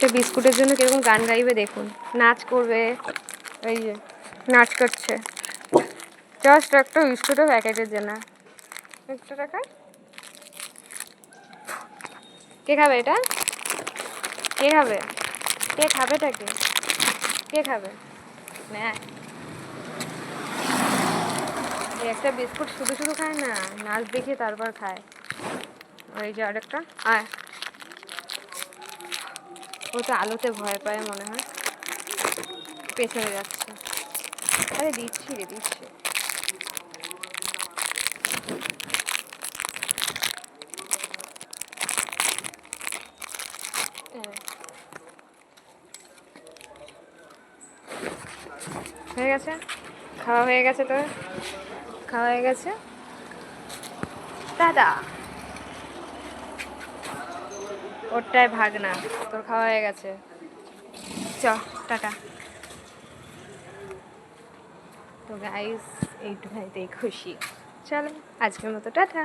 একটা বিস্কুটের জন্য কিরকম গান গাইবে দেখুন, নাচ করবে। এই যে নাচ করছে জাস্ট একটা বিস্কুটের প্যাকেটের জন্য। 1 টাকা। কে খাবে এটা? কে খাবে? কে খাবে তাকে? কে খাবে? না, একটা বিস্কুট শুধু শুধু খায় না, নাচ দেখে তারপর খায়। এই যে আরেকটা। আয়, ও তো আলোতে ভয় পায় মনে হয়, পেছনে যাচ্ছে। আরে দিচ্ছি রে, দিচ্ছি। হয়ে গেছে, খাওয়া হয়ে গেছে তোর? খাওয়া হয়ে গেছে দাদা? ওরটায় ভাগ না, তোর খাওয়া হয়ে গেছে। চ, টাটা। তো গাইস এইটুখানিতেই খুশি। চলো আজকের মতো টাটা।